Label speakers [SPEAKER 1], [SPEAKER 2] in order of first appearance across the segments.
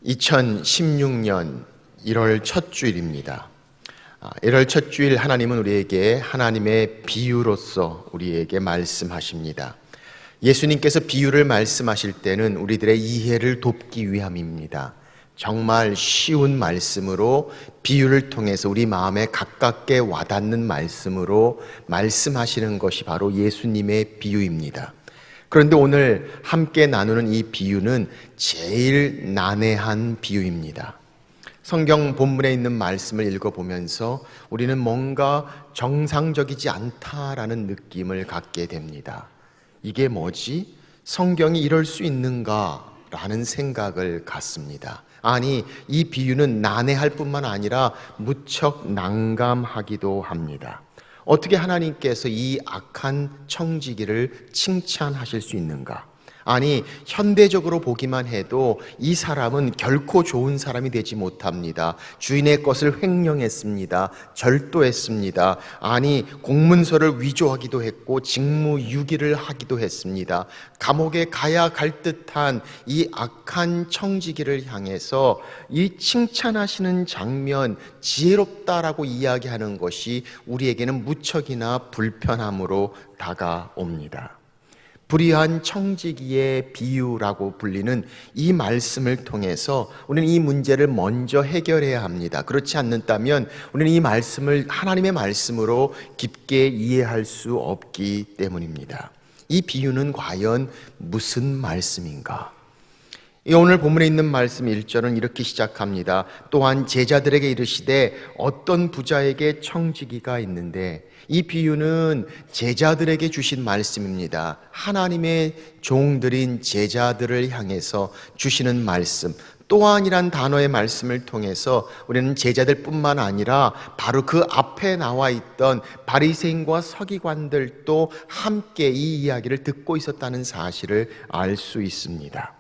[SPEAKER 1] 2016년 1월 첫 주일입니다. 1월 첫 주일 하나님은 우리에게 하나님의 비유로서 우리에게 말씀하십니다. 예수님께서 비유를 말씀하실 때는 우리들의 이해를 돕기 위함입니다. 정말 쉬운 말씀으로 비유를 통해서 우리 마음에 가깝게 와닿는 말씀으로 말씀하시는 것이 바로 예수님의 비유입니다. 그런데 오늘 함께 나누는 이 비유는 제일 난해한 비유입니다. 성경 본문에 있는 말씀을 읽어보면서 우리는 뭔가 정상적이지 않다라는 느낌을 갖게 됩니다. 이게 뭐지? 성경이 이럴 수 있는가? 라는 생각을 갖습니다. 아니, 이 비유는 난해할 뿐만 아니라 무척 난감하기도 합니다. 어떻게 하나님께서 이 악한 청지기를 칭찬하실 수 있는가? 아니, 현대적으로 보기만 해도 이 사람은 결코 좋은 사람이 되지 못합니다. 주인의 것을 횡령했습니다. 절도했습니다. 아니, 공문서를 위조하기도 했고 직무유기를 하기도 했습니다. 감옥에 가야 갈 듯한 이 악한 청지기를 향해서 이 칭찬하시는 장면, 지혜롭다라고 이야기하는 것이 우리에게는 무척이나 불편함으로 다가옵니다. 불의한 청지기의 비유라고 불리는 이 말씀을 통해서 우리는 이 문제를 먼저 해결해야 합니다. 그렇지 않는다면 우리는 이 말씀을 하나님의 말씀으로 깊게 이해할 수 없기 때문입니다. 이 비유는 과연 무슨 말씀인가? 오늘 본문에 있는 말씀 1절은 이렇게 시작합니다. 또한 제자들에게 이르시되 어떤 부자에게 청지기가 있는데, 이 비유는 제자들에게 주신 말씀입니다. 하나님의 종들인 제자들을 향해서 주시는 말씀, 또한이란 단어의 말씀을 통해서 우리는 제자들뿐만 아니라 바로 그 앞에 나와 있던 바리새인과 서기관들도 함께 이 이야기를 듣고 있었다는 사실을 알 수 있습니다.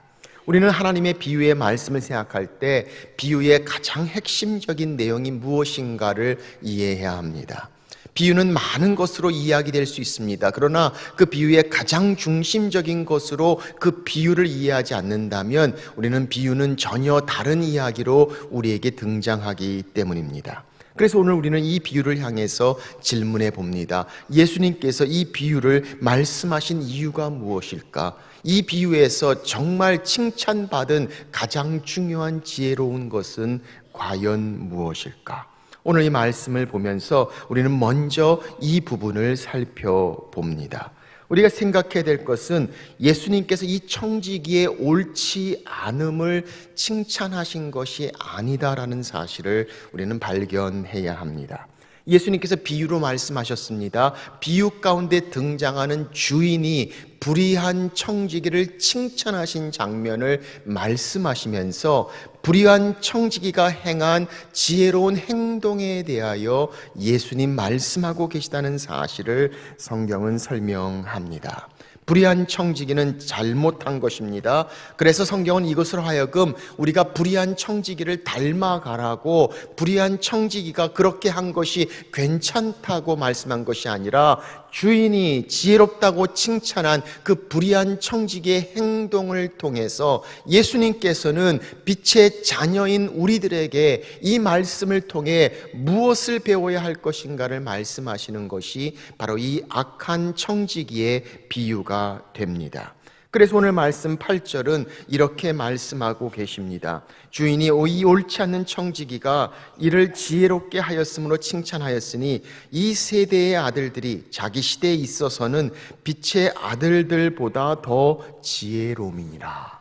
[SPEAKER 1] 우리는 하나님의 비유의 말씀을 생각할 때 비유의 가장 핵심적인 내용이 무엇인가를 이해해야 합니다. 비유는 많은 것으로 이야기될 수 있습니다. 그러나 그 비유의 가장 중심적인 것으로 그 비유를 이해하지 않는다면 우리는 비유는 전혀 다른 이야기로 우리에게 등장하기 때문입니다. 그래서 오늘 우리는 이 비유를 향해서 질문해 봅니다. 예수님께서 이 비유를 말씀하신 이유가 무엇일까? 이 비유에서 정말 칭찬받은 가장 중요한 지혜로운 것은 과연 무엇일까? 오늘 이 말씀을 보면서 우리는 먼저 이 부분을 살펴봅니다. 우리가 생각해야 될 것은 예수님께서 이 청지기의 옳지 않음을 칭찬하신 것이 아니다라는 사실을 우리는 발견해야 합니다. 예수님께서 비유로 말씀하셨습니다. 비유 가운데 등장하는 주인이 불의한 청지기를 칭찬하신 장면을 말씀하시면서 불의한 청지기가 행한 지혜로운 행동에 대하여 예수님 말씀하고 계시다는 사실을 성경은 설명합니다. 불의한 청지기는 잘못한 것입니다. 그래서 성경은 이것으로 하여금 우리가 불의한 청지기를 닮아가라고, 불의한 청지기가 그렇게 한 것이 괜찮다고 말씀한 것이 아니라 주인이 지혜롭다고 칭찬한 그 불의한 청지기의 행동을 통해서 예수님께서는 빛의 자녀인 우리들에게 이 말씀을 통해 무엇을 배워야 할 것인가를 말씀하시는 것이 바로 이 악한 청지기의 비유가 됩니다. 그래서 오늘 말씀 8절은 이렇게 말씀하고 계십니다. 주인이 이 옳지 않는 청지기가 이를 지혜롭게 하였으므로 칭찬하였으니 이 세대의 아들들이 자기 시대에 있어서는 빛의 아들들보다 더 지혜로움이니라.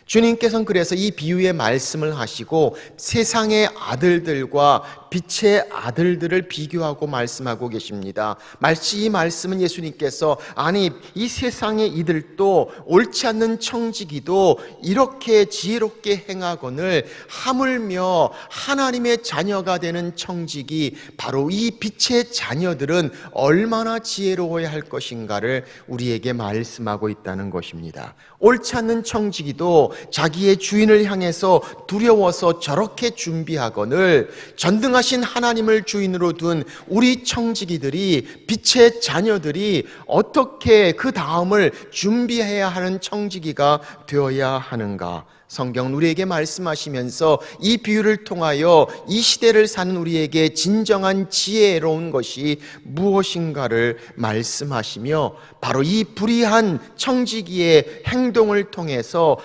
[SPEAKER 1] 주님께서는 그래서 이 비유의 말씀을 하시고 세상의 아들들과 빛의 아들들을 비교하고 말씀하고 계십니다. 마치 이 말씀은 예수님께서 아니, 이 세상의 이들도 옳지 않는 청지기도 이렇게 지혜롭게 행하거늘 하물며 하나님의 자녀가 되는 청지기, 바로 이 빛의 자녀들은 얼마나 지혜로워야 할 것인가를 우리에게 말씀하고 있다는 것입니다. 옳지 않는 청지기도 자기의 주인을 향해서 두려워서 저렇게 준비하거늘 전능하신 하나님을 주인으로 둔 우리 청지기들이, 빛의 자녀들이 어떻게 그 다음을 준비해야 하는 청지기가 되어야 하는가? 성경은 우리에게 말씀하시면서 이 비유를 통하여 이 시대를 사는 우리에게 진정한 지혜로운 것이 무엇인가를 말씀하시며 바로 이 불의한 청지기의 행동을 통해서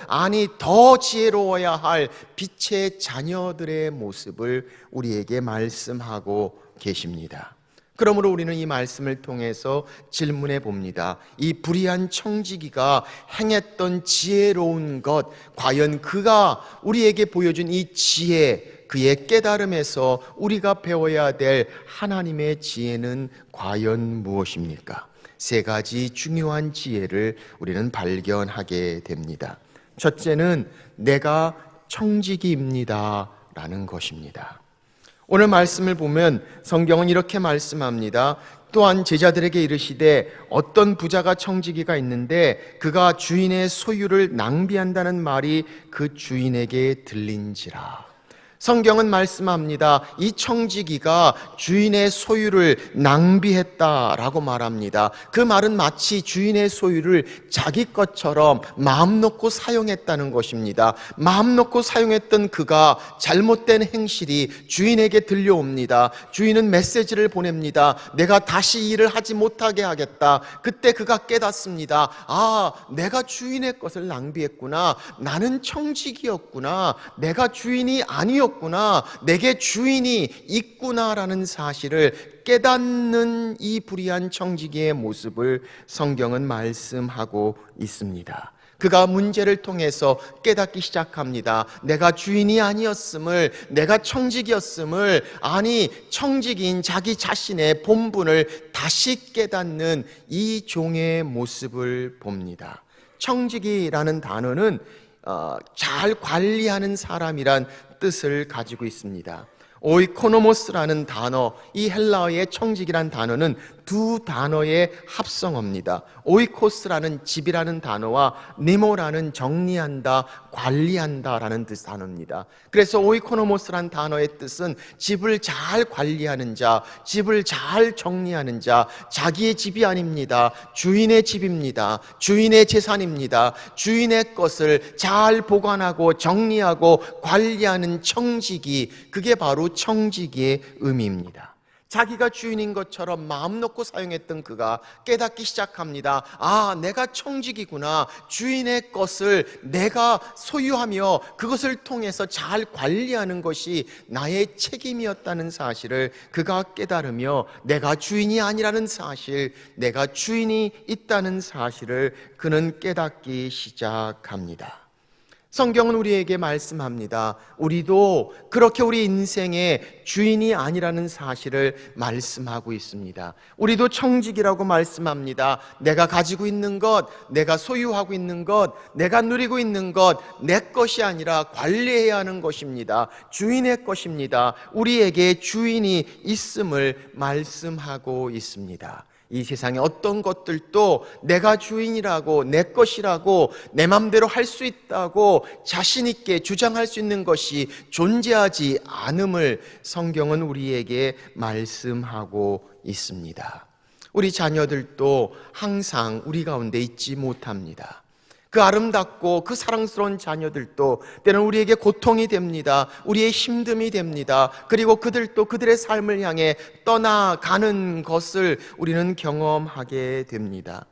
[SPEAKER 1] 더 지혜로워야 할 빛의 자녀들의 모습을 우리에게 말씀하고 계십니다. 그러므로 우리는 이 말씀을 통해서 질문해 봅니다. 이 불의한 청지기가 행했던 지혜로운 것, 과연 그가 우리에게 보여준 이 지혜, 그의 깨달음에서 우리가 배워야 될 하나님의 지혜는 과연 무엇입니까? 세 가지 중요한 지혜를 우리는 발견하게 됩니다. 첫째는 내가 청지기입니다 라는 것입니다. 오늘 말씀을 보면 성경은 이렇게 말씀합니다. 또한 제자들에게 이르시되 어떤 부자가 청지기가 있는데 그가 주인의 소유를 낭비한다는 말이 그 주인에게 들린지라. 성경은 말씀합니다. 이 청지기가 주인의 소유를 낭비했다라고 말합니다. 그 말은 마치 주인의 소유를 자기 것처럼 마음 놓고 사용했다는 것입니다. 마음 놓고 사용했던 그가 잘못된 행실이 주인에게 들려옵니다. 주인은 메시지를 보냅니다. 내가 다시 일을 하지 못하게 하겠다. 그때 그가 깨닫습니다. 내가 주인의 것을 낭비했구나. 나는 청지기였구나. 내가 주인이 아니었구나. 내게 주인이 있구나라는 사실을 깨닫는 이 불의한 청지기의 모습을 성경은 말씀하고 있습니다. 그가 문제를 통해서 깨닫기 시작합니다. 내가 주인이 아니었음을, 내가 청지기였음을, 청지기인 자기 자신의 본분을 다시 깨닫는 이 종의 모습을 봅니다. 청지기라는 단어는 잘 관리하는 사람이란 뜻을 가지고 있습니다. 오이코노모스라는 단어, 이 헬라어의 청지기란 단어는 두 단어의 합성어입니다. 오이코스라는 집이라는 단어와 니모라는 정리한다, 관리한다라는 뜻 단어입니다. 그래서 오이코노모스라는 단어의 뜻은 집을 잘 관리하는 자, 집을 잘 정리하는 자, 자기의 집이 아닙니다. 주인의 집입니다. 주인의 재산입니다. 주인의 것을 잘 보관하고 정리하고 관리하는 청지기, 그게 바로 청지기의 의미입니다. 자기가 주인인 것처럼 마음 놓고 사용했던 그가 깨닫기 시작합니다. 내가 청지기구나. 주인의 것을 내가 소유하며 그것을 통해서 잘 관리하는 것이 나의 책임이었다는 사실을 그가 깨달으며 내가 주인이 아니라는 사실, 내가 주인이 있다는 사실을 그는 깨닫기 시작합니다. 성경은 우리에게 말씀합니다. 우리도 그렇게 우리 인생의 주인이 아니라는 사실을 말씀하고 있습니다. 우리도 청지기라고 말씀합니다. 내가 가지고 있는 것, 내가 소유하고 있는 것, 내가 누리고 있는 것, 내 것이 아니라 관리해야 하는 것입니다. 주인의 것입니다. 우리에게 주인이 있음을 말씀하고 있습니다. 이 세상에 어떤 것들도 내가 주인이라고, 내 것이라고, 내 맘대로 할 수 있다고 자신 있게 주장할 수 있는 것이 존재하지 않음을 성경은 우리에게 말씀하고 있습니다. 우리 자녀들도 항상 우리 가운데 있지 못합니다. 그 아름답고 그 사랑스러운 자녀들도 때로는 우리에게 고통이 됩니다. 우리의 힘듦이 됩니다. 그리고 그들도 그들의 삶을 향해 떠나가는 것을 우리는 경험하게 됩니다.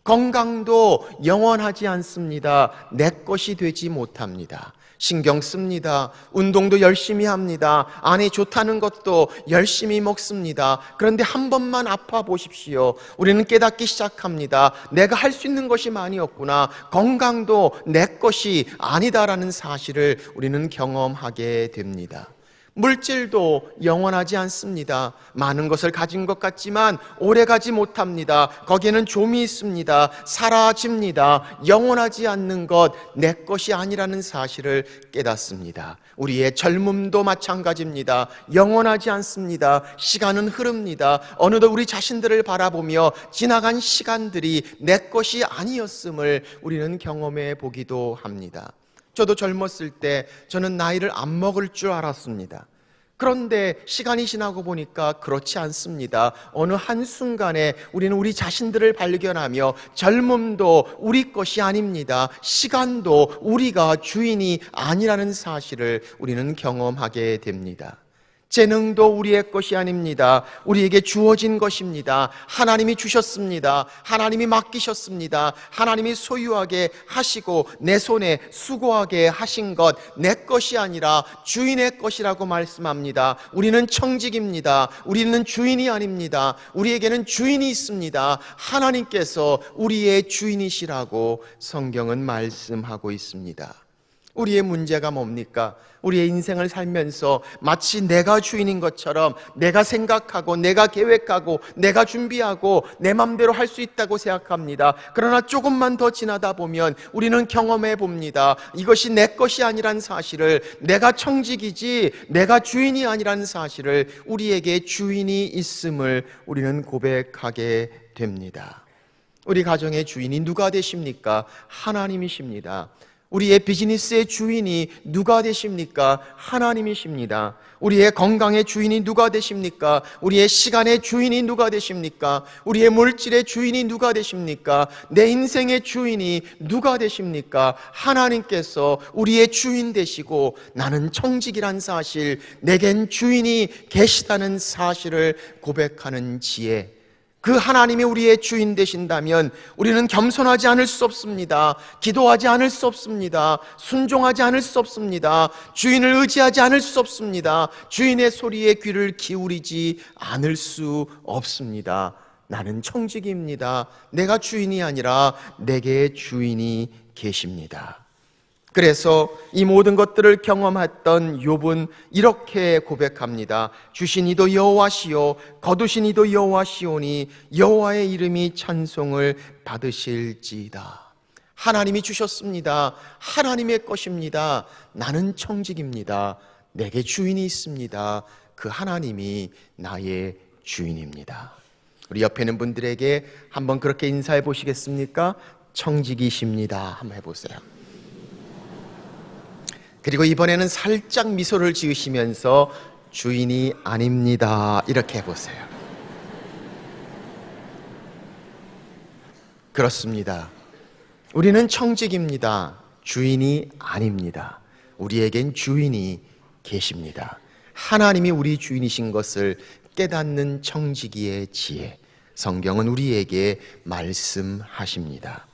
[SPEAKER 1] 건강도 영원하지 않습니다. 내 것이 되지 못합니다. 신경 씁니다. 운동도 열심히 합니다. 안에 좋다는 것도 열심히 먹습니다. 그런데 한 번만 아파 보십시오. 우리는 깨닫기 시작합니다. 내가 할 수 있는 것이 많이 없구나. 건강도 내 것이 아니다라는 사실을 우리는 경험하게 됩니다. 물질도 영원하지 않습니다. 많은 것을 가진 것 같지만 오래가지 못합니다. 거기에는 좀이 있습니다. 사라집니다. 영원하지 않는 것, 내 것이 아니라는 사실을 깨닫습니다. 우리의 젊음도 마찬가지입니다. 영원하지 않습니다. 시간은 흐릅니다. 어느덧 우리 자신들을 바라보며 지나간 시간들이 내 것이 아니었음을 우리는 경험해 보기도 합니다. 저도 젊었을 때 저는 나이를 안 먹을 줄 알았습니다. 그런데 시간이 지나고 보니까 그렇지 않습니다. 어느 한순간에 우리는 우리 자신들을 발견하며 젊음도 우리 것이 아닙니다. 시간도 우리가 주인이 아니라는 사실을 우리는 경험하게 됩니다. 재능도 우리의 것이 아닙니다. 우리에게 주어진 것입니다. 하나님이 주셨습니다. 하나님이 맡기셨습니다. 하나님이 소유하게 하시고 내 손에 수고하게 하신 것 내 것이 아니라 주인의 것이라고 말씀합니다. 우리는 청직입니다. 우리는 주인이 아닙니다. 우리에게는 주인이 있습니다. 하나님께서 우리의 주인이시라고 성경은 말씀하고 있습니다. 우리의 문제가 뭡니까? 우리의 인생을 살면서 마치 내가 주인인 것처럼 내가 생각하고 내가 계획하고 내가 준비하고 내 맘대로 할 수 있다고 생각합니다. 그러나 조금만 더 지나다 보면 우리는 경험해 봅니다. 이것이 내 것이 아니란 사실을, 내가 청직이지 내가 주인이 아니란 사실을, 우리에게 주인이 있음을 우리는 고백하게 됩니다. 우리 가정의 주인이 누가 되십니까? 하나님이십니다. 우리의 비즈니스의 주인이 누가 되십니까? 하나님이십니다. 우리의 건강의 주인이 누가 되십니까? 우리의 시간의 주인이 누가 되십니까? 우리의 물질의 주인이 누가 되십니까? 내 인생의 주인이 누가 되십니까? 하나님께서 우리의 주인 되시고 나는 청직이란 사실, 내겐 주인이 계시다는 사실을 고백하는 지혜, 그 하나님이 우리의 주인 되신다면 우리는 겸손하지 않을 수 없습니다. 기도하지 않을 수 없습니다. 순종하지 않을 수 없습니다. 주인을 의지하지 않을 수 없습니다. 주인의 소리에 귀를 기울이지 않을 수 없습니다. 나는 청직입니다. 내가 주인이 아니라 내게 주인이 계십니다. 그래서 이 모든 것들을 경험했던 욥은 이렇게 고백합니다. 주신 이도 여호와시요 거두신 이도 여호와시오니 여호와의 이름이 찬송을 받으실지이다. 하나님이 주셨습니다. 하나님의 것입니다. 나는 청직입니다. 내게 주인이 있습니다. 그 하나님이 나의 주인입니다. 우리 옆에 있는 분들에게 한번 그렇게 인사해 보시겠습니까? 청직이십니다. 한번 해보세요. 그리고 이번에는 살짝 미소를 지으시면서 주인이 아닙니다. 이렇게 해보세요. 그렇습니다. 우리는 청직입니다. 주인이 아닙니다. 우리에겐 주인이 계십니다. 하나님이 우리 주인이신 것을 깨닫는 청지기의 지혜, 성경은 우리에게 말씀하십니다.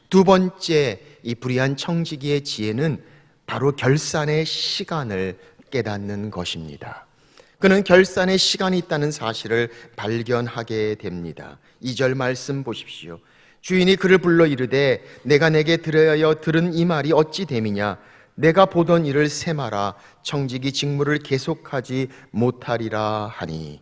[SPEAKER 1] 두 번째, 이 불의한 청지기의 지혜는 바로 결산의 시간을 깨닫는 것입니다. 그는 결산의 시간이 있다는 사실을 발견하게 됩니다. 2절 말씀 보십시오. 주인이 그를 불러 이르되 내가 내게 들으여 들은 이 말이 어찌 됨이냐? 내가 보던 일을 세마라. 청지기 직무를 계속하지 못하리라 하니.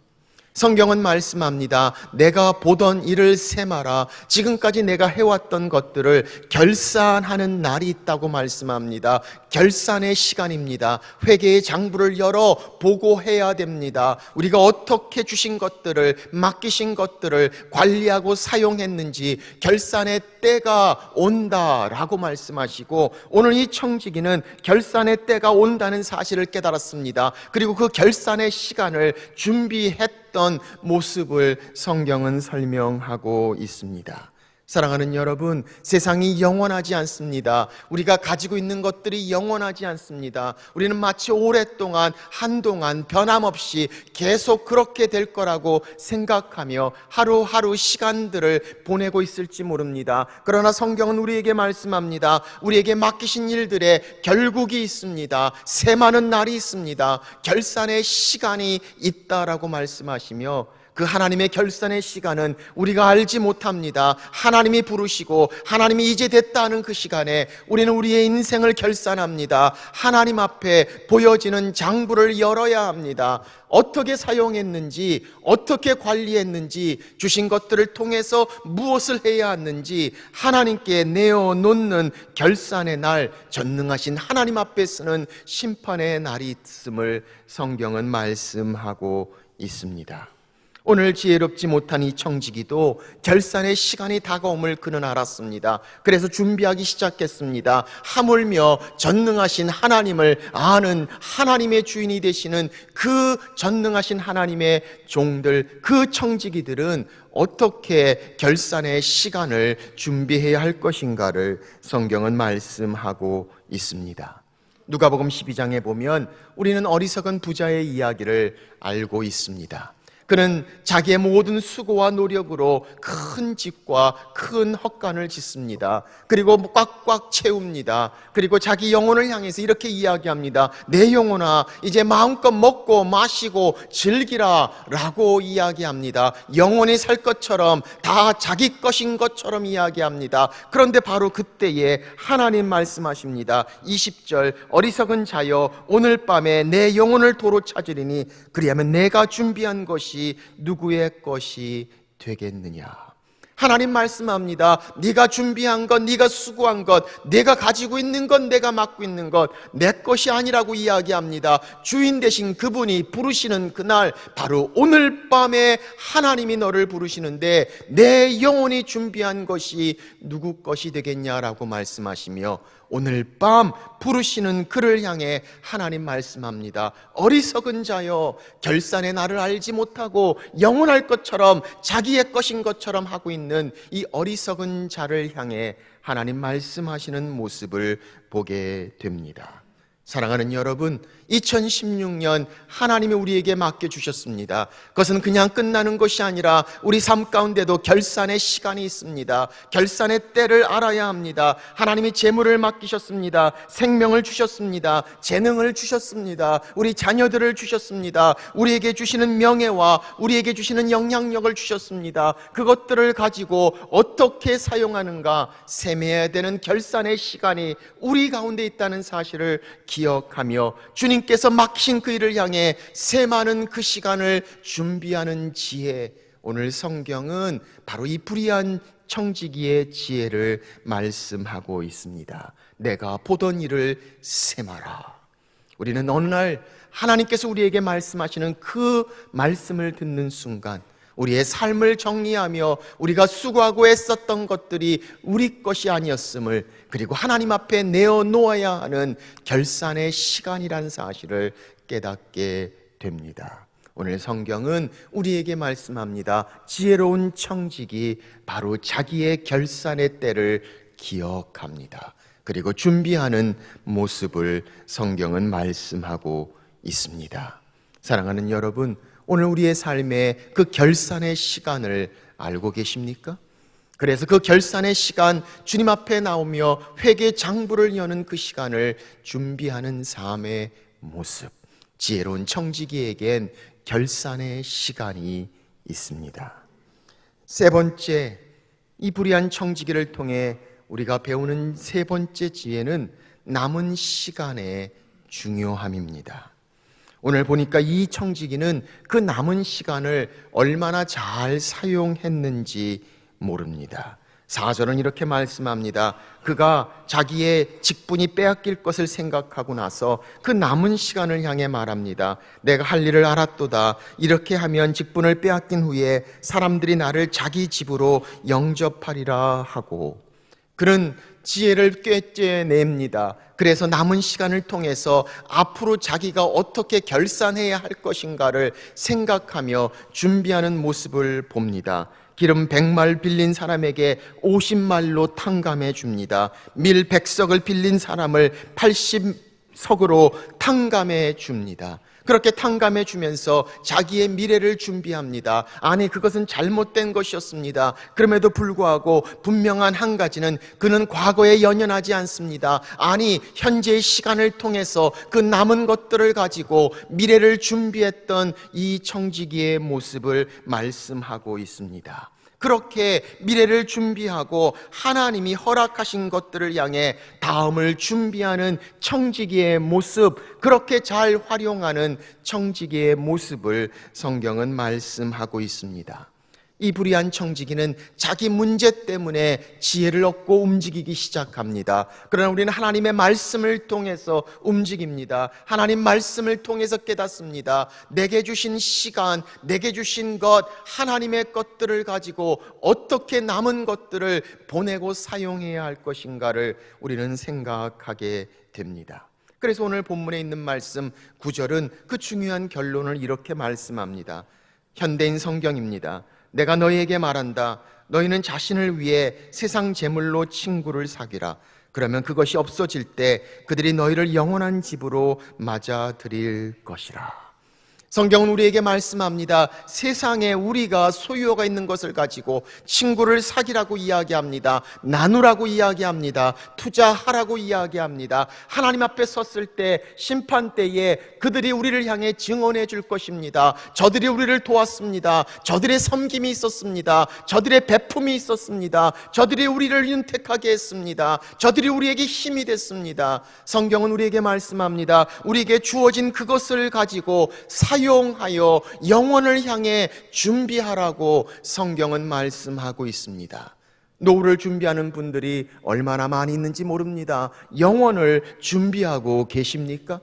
[SPEAKER 1] 성경은 말씀합니다. 내가 보던 일을 세마라. 지금까지 내가 해왔던 것들을 결산하는 날이 있다고 말씀합니다. 결산의 시간입니다. 회개의 장부를 열어 보고해야 됩니다. 우리가 어떻게 주신 것들을, 맡기신 것들을 관리하고 사용했는지 결산의 때가 온다라고 말씀하시고, 오늘 이 청지기는 결산의 때가 온다는 사실을 깨달았습니다. 그리고 그 결산의 시간을 준비했던 모습을 성경은 설명하고 있습니다. 사랑하는 여러분, 세상이 영원하지 않습니다. 우리가 가지고 있는 것들이 영원하지 않습니다. 우리는 마치 오랫동안 한동안 변함없이 계속 그렇게 될 거라고 생각하며 하루하루 시간들을 보내고 있을지 모릅니다. 그러나 성경은 우리에게 말씀합니다. 우리에게 맡기신 일들에 결국이 있습니다. 세마는 날이 있습니다. 결산의 시간이 있다라고 말씀하시며, 그 하나님의 결산의 시간은 우리가 알지 못합니다. 하나님이 부르시고 하나님이 이제 됐다 하는 그 시간에 우리는 우리의 인생을 결산합니다. 하나님 앞에 보여지는 장부를 열어야 합니다. 어떻게 사용했는지, 어떻게 관리했는지, 주신 것들을 통해서 무엇을 해야 하는지 하나님께 내어놓는 결산의 날, 전능하신 하나님 앞에 서는 심판의 날이 있음을 성경은 말씀하고 있습니다. 오늘 지혜롭지 못한 이 청지기도 결산의 시간이 다가옴을 그는 알았습니다. 그래서 준비하기 시작했습니다. 하물며 전능하신 하나님을 아는 하나님의 주인이 되시는 그 전능하신 하나님의 종들, 그 청지기들은 어떻게 결산의 시간을 준비해야 할 것인가를 성경은 말씀하고 있습니다. 누가복음 12장에 보면 우리는 어리석은 부자의 이야기를 알고 있습니다. 그는 자기의 모든 수고와 노력으로 큰 집과 큰 헛간을 짓습니다. 그리고 꽉꽉 채웁니다. 그리고 자기 영혼을 향해서 이렇게 이야기합니다. 내 영혼아, 이제 마음껏 먹고 마시고 즐기라 라고 이야기합니다. 영원히 살 것처럼, 다 자기 것인 것처럼 이야기합니다. 그런데 바로 그때에 하나님 말씀하십니다. 20절, 어리석은 자여, 오늘 밤에 내 영혼을 도로 찾으리니 그리하면 내가 준비한 것이 누구의 것이 되겠느냐. 하나님 말씀합니다. 네가 준비한 것, 네가 수고한 것, 내가 가지고 있는 것, 내가 맡고 있는 것 내 것이 아니라고 이야기합니다. 주인 되신 그분이 부르시는 그날, 바로 오늘 밤에 하나님이 너를 부르시는데 내 영혼이 준비한 것이 누구 것이 되겠냐라고 말씀하시며 오늘 밤 부르시는 그를 향해 하나님 말씀합니다. 어리석은 자여, 결산의 날을 알지 못하고 영원할 것처럼 자기의 것인 것처럼 하고 있는 이 어리석은 자를 향해 하나님 말씀하시는 모습을 보게 됩니다. 사랑하는 여러분, 2016년 하나님이 우리에게 맡겨주셨습니다. 그것은 그냥 끝나는 것이 아니라 우리 삶 가운데도 결산의 시간이 있습니다. 결산의 때를 알아야 합니다. 하나님이 재물을 맡기셨습니다. 생명을 주셨습니다. 재능을 주셨습니다. 우리 자녀들을 주셨습니다. 우리에게 주시는 명예와 우리에게 주시는 영향력을 주셨습니다. 그것들을 가지고 어떻게 사용하는가 세매야 되는 결산의 시간이 우리 가운데 있다는 사실을 기억하며 주님께서 맡기신 그 일을 향해 세많은 그 시간을 준비하는 지혜, 오늘 성경은 바로 이 불의한 청지기의 지혜를 말씀하고 있습니다. 내가 보던 일을 세마라. 우리는 어느 날 하나님께서 우리에게 말씀하시는 그 말씀을 듣는 순간 우리의 삶을 정리하며 우리가 수고하고 애썼던 것들이 우리 것이 아니었음을, 그리고 하나님 앞에 내어놓아야 하는 결산의 시간이라는 사실을 깨닫게 됩니다. 오늘 성경은 우리에게 말씀합니다. 지혜로운 청지기, 바로 자기의 결산의 때를 기억합니다. 그리고 준비하는 모습을 성경은 말씀하고 있습니다. 사랑하는 여러분, 오늘 우리의 삶에 그 결산의 시간을 알고 계십니까? 그래서 그 결산의 시간, 주님 앞에 나오며 회개 장부를 여는 그 시간을 준비하는 삶의 모습, 지혜로운 청지기에겐 결산의 시간이 있습니다. 세 번째, 이 불의한 청지기를 통해 우리가 배우는 세 번째 지혜는 남은 시간의 중요함입니다. 오늘 보니까 이 청지기는 그 남은 시간을 얼마나 잘 사용했는지 모릅니다. 4절은 이렇게 말씀합니다. 그가 자기의 직분이 빼앗길 것을 생각하고 나서 그 남은 시간을 향해 말합니다. 내가 할 일을 알았도다. 이렇게 하면 직분을 빼앗긴 후에 사람들이 나를 자기 집으로 영접하리라 하고, 그는 지혜를 꿰내냅니다. 그래서 남은 시간을 통해서 앞으로 자기가 어떻게 결산해야 할 것인가를 생각하며 준비하는 모습을 봅니다. 기름 100말 빌린 사람에게 50말로 탕감해 줍니다. 밀 100석을 빌린 사람을 80석으로 탕감해 줍니다. 그렇게 탕감해 주면서 자기의 미래를 준비합니다. 아니, 그것은 잘못된 것이었습니다. 그럼에도 불구하고 분명한 한 가지는 그는 과거에 연연하지 않습니다. 아니, 현재의 시간을 통해서 그 남은 것들을 가지고 미래를 준비했던 이 청지기의 모습을 말씀하고 있습니다. 그렇게 미래를 준비하고 하나님이 허락하신 것들을 향해 다음을 준비하는 청지기의 모습, 그렇게 잘 활용하는 청지기의 모습을 성경은 말씀하고 있습니다. 이 불의한 청지기는 자기 문제 때문에 지혜를 얻고 움직이기 시작합니다. 그러나 우리는 하나님의 말씀을 통해서 움직입니다. 하나님 말씀을 통해서 깨닫습니다. 내게 주신 시간, 내게 주신 것, 하나님의 것들을 가지고 어떻게 남은 것들을 보내고 사용해야 할 것인가를 우리는 생각하게 됩니다. 그래서 오늘 본문에 있는 말씀 9절은 그 중요한 결론을 이렇게 말씀합니다. 현대인 성경입니다. 내가 너희에게 말한다. 너희는 자신을 위해 세상 재물로 친구를 사귀라. 그러면 그것이 없어질 때 그들이 너희를 영원한 집으로 맞아들일 것이라. 성경은 우리에게 말씀합니다. 세상에 우리가 소유가 있는 것을 가지고 친구를 사귀라고 이야기합니다. 나누라고 이야기합니다. 투자하라고 이야기합니다. 하나님 앞에 섰을 때, 심판 때에 그들이 우리를 향해 증언해 줄 것입니다. 저들이 우리를 도왔습니다. 저들의 섬김이 있었습니다. 저들의 베품이 있었습니다. 저들이 우리를 윤택하게 했습니다. 저들이 우리에게 힘이 됐습니다. 성경은 우리에게 말씀합니다. 우리에게 주어진 그것을 가지고 사용하여 영원을 향해 준비하라고 성경은 말씀하고 있습니다. 노후를 준비하는 분들이 얼마나 많이 있는지 모릅니다. 영원을 준비하고 계십니까?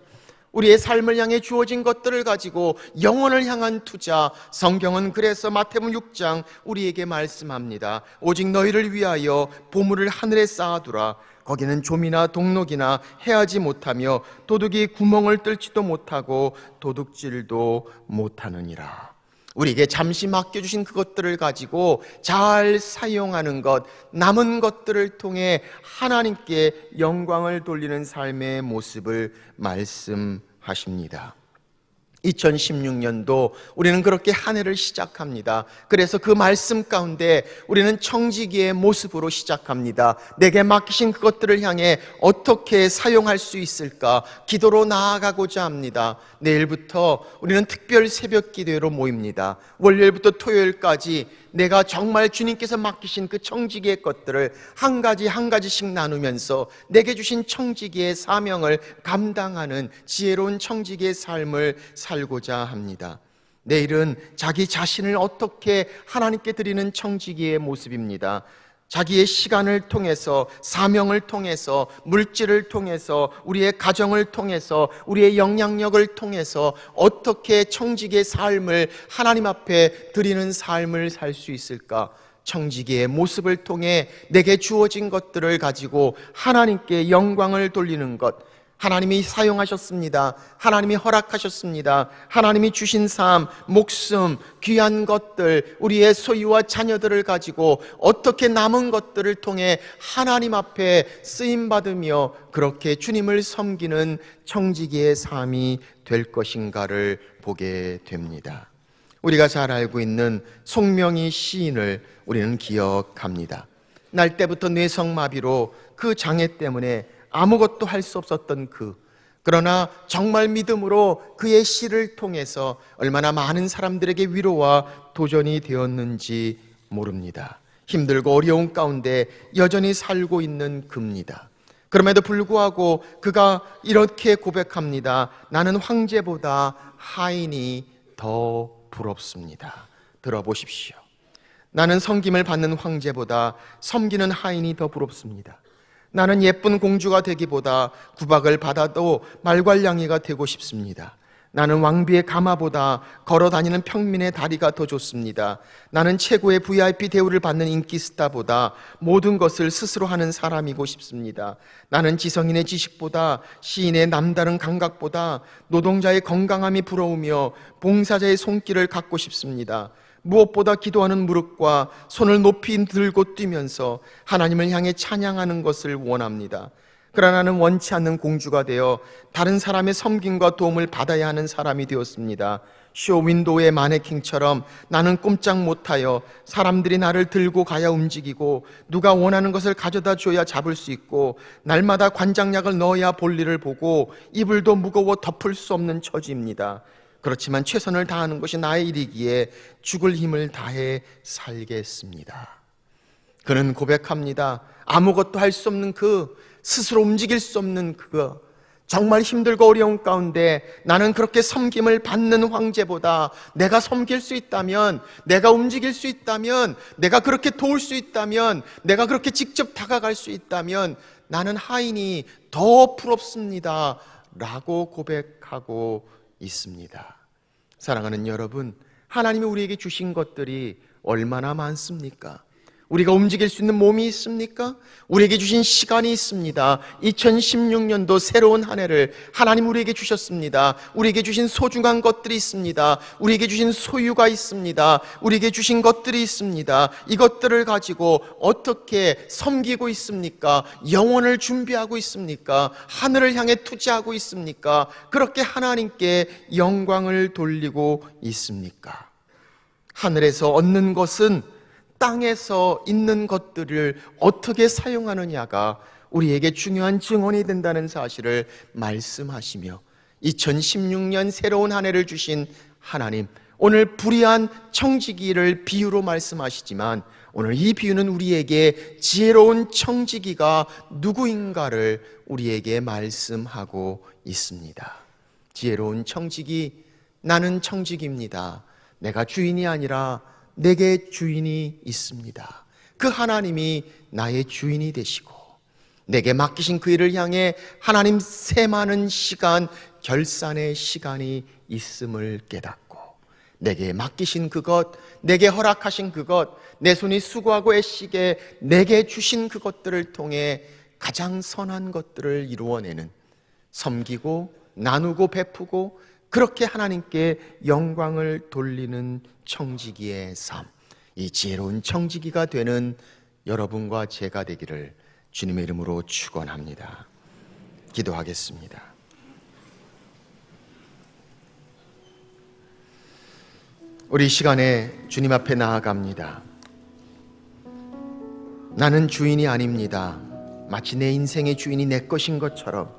[SPEAKER 1] 우리의 삶을 향해 주어진 것들을 가지고 영원을 향한 투자, 성경은 그래서 마태복음 6장 우리에게 말씀합니다. 오직 너희를 위하여 보물을 하늘에 쌓아두라. 거기는 좀이나 동록이나 해하지 못하며 도둑이 구멍을 뚫지도 못하고 도둑질도 못하느니라. 우리에게 잠시 맡겨주신 그것들을 가지고 잘 사용하는 것, 남은 것들을 통해 하나님께 영광을 돌리는 삶의 모습을 말씀하십니다. 2016년도 우리는 그렇게 한 해를 시작합니다. 그래서 그 말씀 가운데 우리는 청지기의 모습으로 시작합니다. 내게 맡기신 그것들을 향해 어떻게 사용할 수 있을까 기도로 나아가고자 합니다. 내일부터 우리는 특별 새벽 기도회로 모입니다. 월요일부터 토요일까지 내가 정말 주님께서 맡기신 그 청지기의 것들을 한 가지 한 가지씩 나누면서 내게 주신 청지기의 사명을 감당하는 지혜로운 청지기의 삶을 살고자 합니다. 내일은 자기 자신을 어떻게 하나님께 드리는 청지기의 모습입니다. 자기의 시간을 통해서, 사명을 통해서, 물질을 통해서, 우리의 가정을 통해서, 우리의 영향력을 통해서 어떻게 청지기의 삶을 하나님 앞에 드리는 삶을 살 수 있을까? 청지기의 모습을 통해 내게 주어진 것들을 가지고 하나님께 영광을 돌리는 것, 하나님이 사용하셨습니다. 하나님이 허락하셨습니다. 하나님이 주신 삶, 목숨, 귀한 것들, 우리의 소유와 자녀들을 가지고 어떻게 남은 것들을 통해 하나님 앞에 쓰임받으며 그렇게 주님을 섬기는 청지기의 삶이 될 것인가를 보게 됩니다. 우리가 잘 알고 있는 송명희 시인을 우리는 기억합니다. 날 때부터 뇌성마비로 그 장애 때문에 아무것도 할 수 없었던 그러나 정말 믿음으로 그의 시를 통해서 얼마나 많은 사람들에게 위로와 도전이 되었는지 모릅니다. 힘들고 어려운 가운데 여전히 살고 있는 그입니다. 그럼에도 불구하고 그가 이렇게 고백합니다. 나는 황제보다 하인이 더 부럽습니다. 들어보십시오. 나는 섬김을 받는 황제보다 섬기는 하인이 더 부럽습니다. 나는 예쁜 공주가 되기보다 구박을 받아도 말괄량이가 되고 싶습니다. 나는 왕비의 가마보다 걸어다니는 평민의 다리가 더 좋습니다. 나는 최고의 VIP 대우를 받는 인기 스타보다 모든 것을 스스로 하는 사람이고 싶습니다. 나는 지성인의 지식보다 시인의 남다른 감각보다 노동자의 건강함이 부러우며 봉사자의 손길을 갖고 싶습니다. 무엇보다 기도하는 무릎과 손을 높이 들고 뛰면서 하나님을 향해 찬양하는 것을 원합니다. 그러나 나는 원치 않는 공주가 되어 다른 사람의 섬김과 도움을 받아야 하는 사람이 되었습니다. 쇼윈도우의 마네킹처럼 나는 꼼짝 못하여 사람들이 나를 들고 가야 움직이고 누가 원하는 것을 가져다 줘야 잡을 수 있고 날마다 관장약을 넣어야 볼일을 보고 이불도 무거워 덮을 수 없는 처지입니다. 그렇지만 최선을 다하는 것이 나의 일이기에 죽을 힘을 다해 살겠습니다. 그는 고백합니다. 아무것도 할 수 없는 스스로 움직일 수 없는 정말 힘들고 어려운 가운데 나는 그렇게 섬김을 받는 황제보다 내가 섬길 수 있다면, 내가 움직일 수 있다면, 내가 그렇게 도울 수 있다면, 내가 그렇게 직접 다가갈 수 있다면 나는 하인이 더 부럽습니다 라고 고백하고 있습니다. 사랑하는 여러분, 하나님이 우리에게 주신 것들이 얼마나 많습니까? 우리가 움직일 수 있는 몸이 있습니까? 우리에게 주신 시간이 있습니다. 2016년도 새로운 한 해를 하나님 우리에게 주셨습니다. 우리에게 주신 소중한 것들이 있습니다. 우리에게 주신 소유가 있습니다. 우리에게 주신 것들이 있습니다. 이것들을 가지고 어떻게 섬기고 있습니까? 영혼을 준비하고 있습니까? 하늘을 향해 투자하고 있습니까? 그렇게 하나님께 영광을 돌리고 있습니까? 하늘에서 얻는 것은 땅에서 있는 것들을 어떻게 사용하느냐가 우리에게 중요한 증언이 된다는 사실을 말씀하시며 2016년 새로운 한 해를 주신 하나님, 오늘 불의한 청지기를 비유로 말씀하시지만 오늘 이 비유는 우리에게 지혜로운 청지기가 누구인가를 우리에게 말씀하고 있습니다. 지혜로운 청지기, 나는 청지기입니다. 내가 주인이 아니라 내게 주인이 있습니다. 그 하나님이 나의 주인이 되시고 내게 맡기신 그 일을 향해 하나님 새 많은 시간, 결산의 시간이 있음을 깨닫고 내게 맡기신 그것, 내게 허락하신 그것, 내 손이 수고하고 애쓰게 내게 주신 그것들을 통해 가장 선한 것들을 이루어내는, 섬기고 나누고 베푸고 그렇게 하나님께 영광을 돌리는 청지기의 삶, 이 지혜로운 청지기가 되는 여러분과 제가 되기를 주님의 이름으로 축원합니다. 기도하겠습니다. 우리 시간에 주님 앞에 나아갑니다. 나는 주인이 아닙니다. 마치 내 인생의 주인이 내 것인 것처럼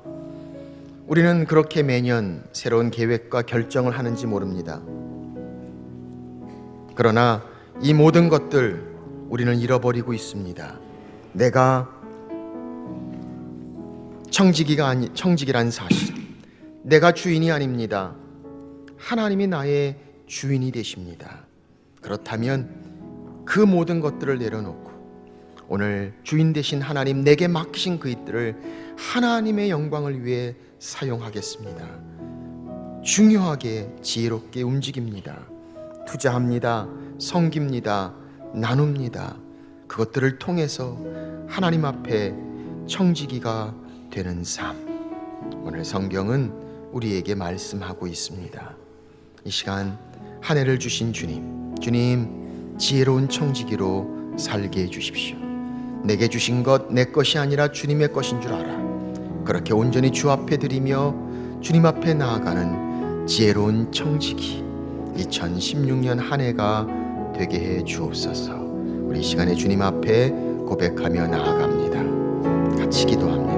[SPEAKER 1] 우리는 그렇게 매년 새로운 계획과 결정을 하는지 모릅니다. 그러나 이 모든 것들 우리는 잃어버리고 있습니다. 내가 청지기란 사실, 내가 주인이 아닙니다. 하나님이 나의 주인이 되십니다. 그렇다면 그 모든 것들을 내려놓고 오늘 주인 되신 하나님, 내게 맡기신 그 일들을 하나님의 영광을 위해 사용하겠습니다. 중요하게 지혜롭게 움직입니다. 투자합니다. 섬깁니다. 나눕니다. 그것들을 통해서 하나님 앞에 청지기가 되는 삶, 오늘 성경은 우리에게 말씀하고 있습니다. 이 시간 한 해를 주신 주님, 지혜로운 청지기로 살게 해주십시오. 내게 주신 것 내 것이 아니라 주님의 것인 줄 알아 그렇게 온전히 주 앞에 드리며 주님 앞에 나아가는 지혜로운 청지기 2016년 한 해가 되게 해 주옵소서. 우리 이 시간에 주님 앞에 고백하며 나아갑니다. 같이 기도합니다.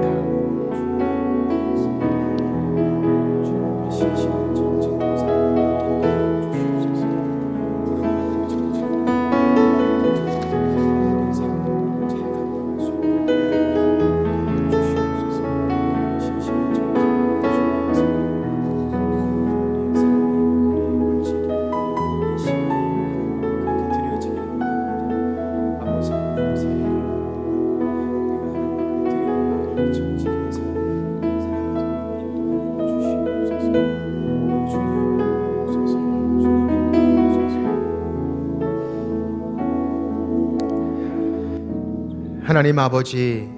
[SPEAKER 1] 하나님 아버지,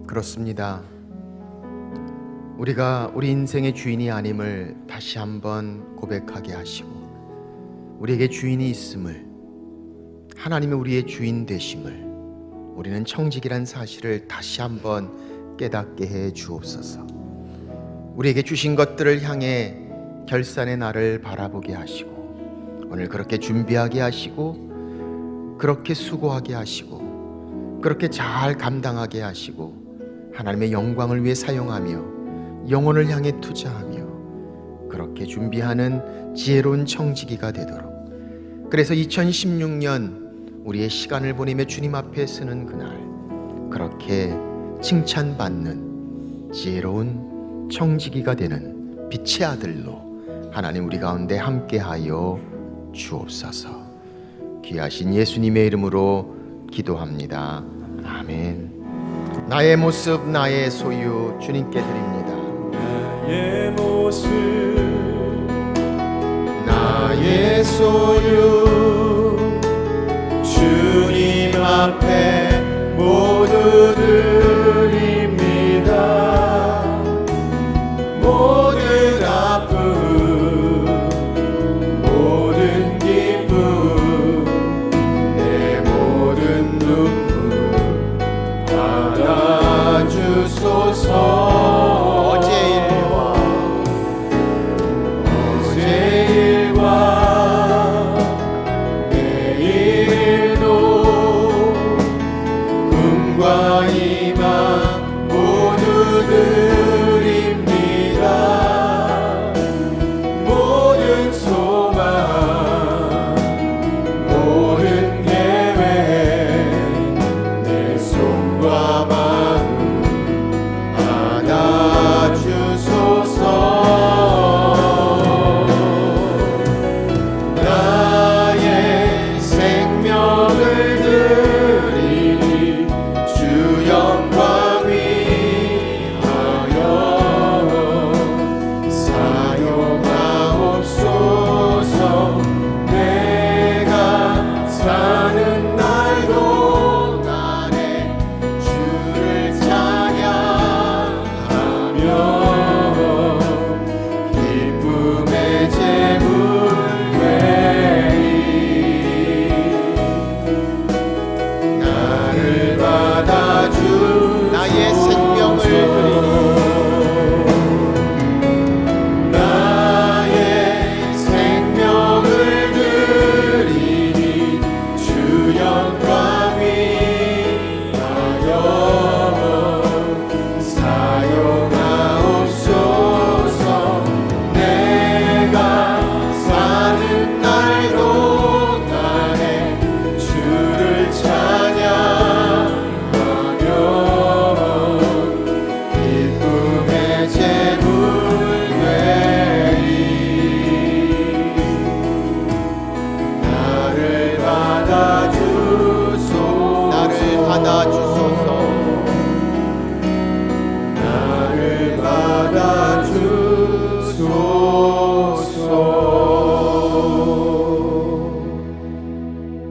[SPEAKER 1] 그렇습니다. 우리가 우리 인생의 주인이 아님을 다시 한번 고백하게 하시고 우리에게 주인이 있음을, 하나님이 우리의 주인 되심을, 우리는 청지기란 사실을 다시 한번 깨닫게 해 주옵소서. 우리에게 주신 것들을 향해 결산의 날을 바라보게 하시고 오늘 그렇게 준비하게 하시고 그렇게 수고하게 하시고 그렇게 잘 감당하게 하시고 하나님의 영광을 위해 사용하며 영혼을 향해 투자하며 그렇게 준비하는 지혜로운 청지기가 되도록, 그래서 2016년 우리의 시간을 보내며 주님 앞에 서는 그날 그렇게 칭찬받는 지혜로운 청지기가 되는 빛의 아들로 하나님 우리 가운데 함께하여 주옵소서. 귀하신 예수님의 이름으로 기도합니다. 아멘. 나의 모습 나의 소유 주님께 드립니다.
[SPEAKER 2] 나의 모습
[SPEAKER 1] 나의 소유 주님 앞에 모두 드립니다. 모든 아픔 모든 기쁨 내 모든 눈물 받아주소서.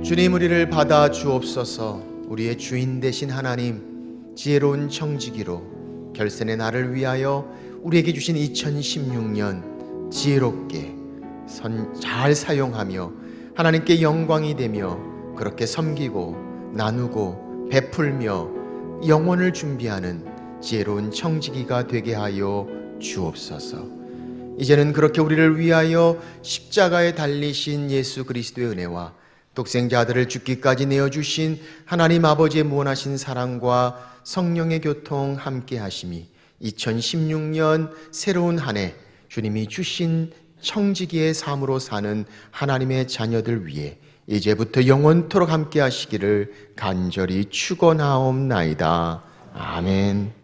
[SPEAKER 1] 주님 우리를 받아 주옵소서. 우리의 주인 되신 하나님, 지혜로운 청지기로 결선의 나를 위하여 우리에게 주신 2016년 지혜롭게 잘 사용하며 하나님께 영광이 되며 그렇게 섬기고 나누고 베풀며 영혼을 준비하는 지혜로운 청지기가 되게 하여 주옵소서. 이제는 그렇게 우리를 위하여 십자가에 달리신 예수 그리스도의 은혜와 독생자 아들을 죽기까지 내어주신 하나님 아버지의 무한하신 사랑과 성령의 교통 함께 하심이 2016년 새로운 한 해 주님이 주신 청지기의 삶으로 사는 하나님의 자녀들 위해 이제부터 영원토록 함께 하시기를 간절히 축원하옵나이다. 아멘.